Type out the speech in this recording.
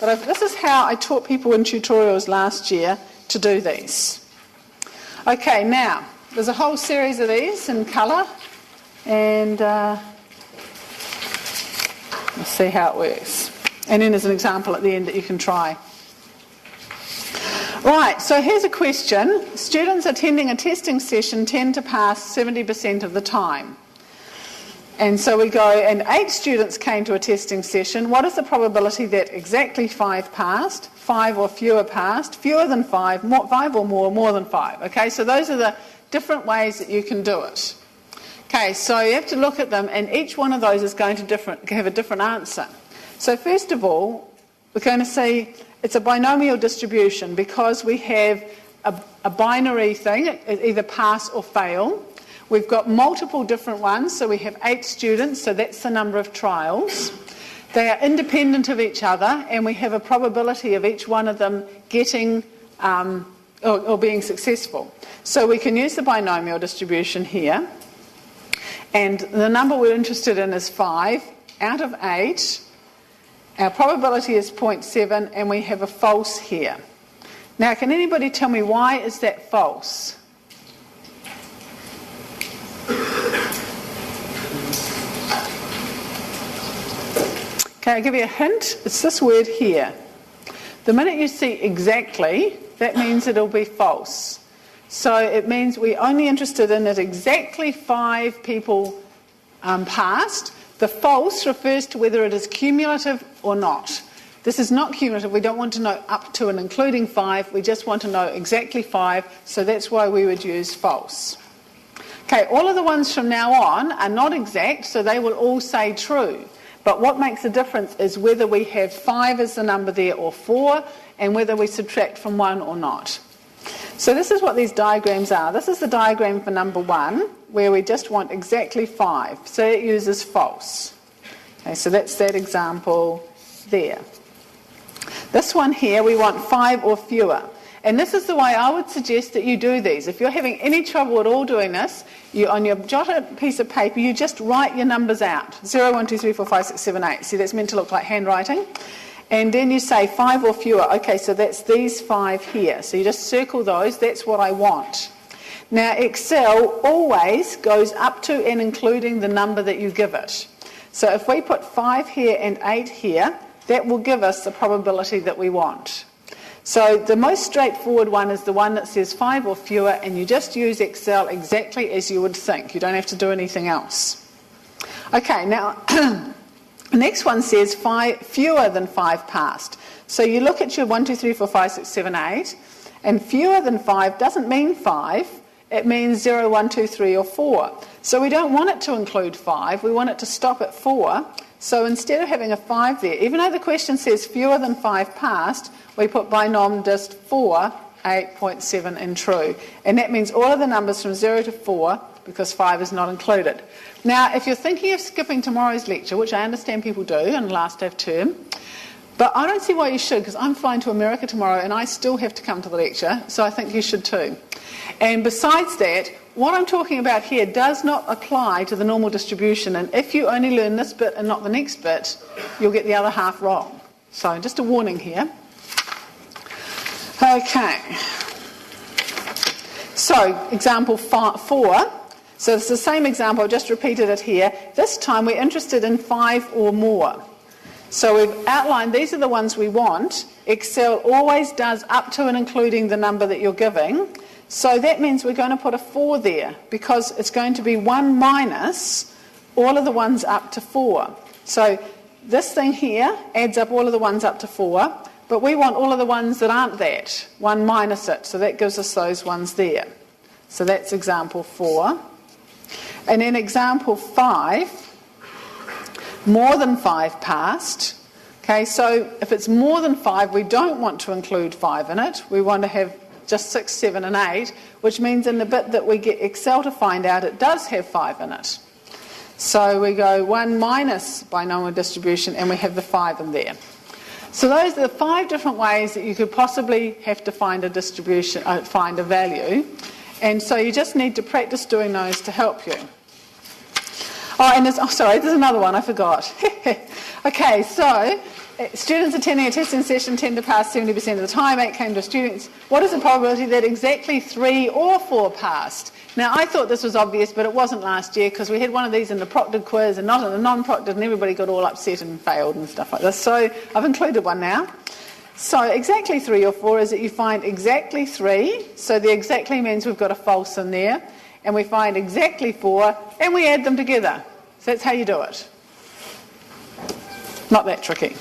but this is how I taught people in tutorials last year to do these. Okay, now, there's a whole series of these in colour, and let's see how it works. And then there's an example at the end that you can try. Right, so here's a question. Students attending a testing session tend to pass 70% of the time. And so we go, and 8 students came to a testing session. What is the probability that exactly 5 passed, 5 or fewer passed, fewer than 5, 5 or more than 5? Okay, so those are the different ways that you can do it. Okay, so you have to look at them, and each one of those is going to have a different answer. So first of all, we're going to see it's a binomial distribution because we have a binary thing, either pass or fail. We've got multiple different ones, so we have 8 students, so that's the number of trials. They are independent of each other, and we have a probability of each one of them getting or being successful. So we can use the binomial distribution here, and the number we're interested in is 5 out of 8. Our probability is 0.7, and we have a false here. Now, can anybody tell me why is that false? Okay, I'll give you a hint. It's this word here. The minute you see exactly, that means it'll be false. So it means we're only interested in that exactly 5 people passed. The false refers to whether it is cumulative or not. This is not cumulative. We don't want to know up to and including 5. We just want to know exactly 5, so that's why we would use false. Okay, all of the ones from now on are not exact, so they will all say true. But what makes a difference is whether we have 5 as the number there or 4, and whether we subtract from 1 or not. So this is what these diagrams are. This is the diagram for number 1, where we just want exactly 5. So it uses false. Okay, so that's that example there. This one here, we want 5 or fewer. And this is the way I would suggest that you do these. If you're having any trouble at all doing this, on your jotted piece of paper, you just write your numbers out. 0, 1, 2, 3, 4, 5, 6, 7, 8. See, that's meant to look like handwriting. And then you say 5 or fewer. Okay, so that's these 5 here. So you just circle those. That's what I want. Now, Excel always goes up to and including the number that you give it. So if we put 5 here and 8 here, that will give us the probability that we want. So the most straightforward one is the one that says 5 or fewer, and you just use Excel exactly as you would think. You don't have to do anything else. Okay, now the next one says fewer than 5 passed. So you look at your 1, 2, 3, 4, 5, 6, 7, 8, and fewer than 5 doesn't mean 5. It means 0, 1, 2, 3, or 4. So we don't want it to include 5. We want it to stop at 4. So instead of having a 5 there, even though the question says fewer than 5 passed, we put binom dist 4, 8.7 in true. And that means all of the numbers from 0 to 4, because 5 is not included. Now, if you're thinking of skipping tomorrow's lecture, which I understand people do in the last half term, but I don't see why you should, because I'm flying to America tomorrow and I still have to come to the lecture, so I think you should too. And besides that, what I'm talking about here does not apply to the normal distribution, and if you only learn this bit and not the next bit, you'll get the other half wrong. So just a warning here. Okay. So, example 4. So it's the same example, I just repeated it here. This time we're interested in 5 or more. So we've outlined these are the ones we want. Excel always does up to and including the number that you're giving. So that means we're going to put a 4 there, because it's going to be 1 minus all of the ones up to 4. So this thing here adds up all of the ones up to 4, but we want all of the ones that aren't that, 1 minus it. So that gives us those ones there. So that's example 4. And then example 5, more than 5 passed. Okay, so if it's more than 5, we don't want to include 5 in it. We want to have just 6, 7 and 8, which means in the bit that we get Excel to find out, it does have 5 in it. So we go 1 minus binomial distribution, and we have the 5 in there. So those are the 5 different ways that you could possibly have to find a distribution, find a value. And so you just need to practice doing those to help you. Oh, and there's another one I forgot. Okay, so students attending a testing session tend to pass 70% of the time. 8 came to students. What is the probability that exactly 3 or 4 passed? Now, I thought this was obvious, but it wasn't last year because we had one of these in the proctored quiz and not in the non-proctored, and everybody got all upset and failed and stuff like this. So I've included one now. So exactly 3 or 4 is that you find exactly 3. So the exactly means we've got a false in there. And we find exactly 4, and we add them together. So that's how you do it. Not that tricky.